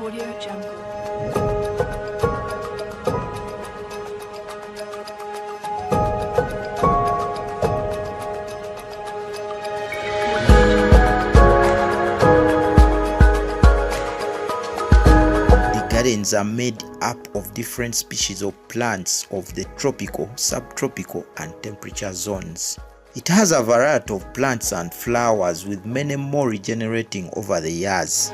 Audio Jungle. Gardens are made up of different species of plants of the tropical, subtropical and temperature zones. It has a variety of plants and flowers, with many more regenerating over the years.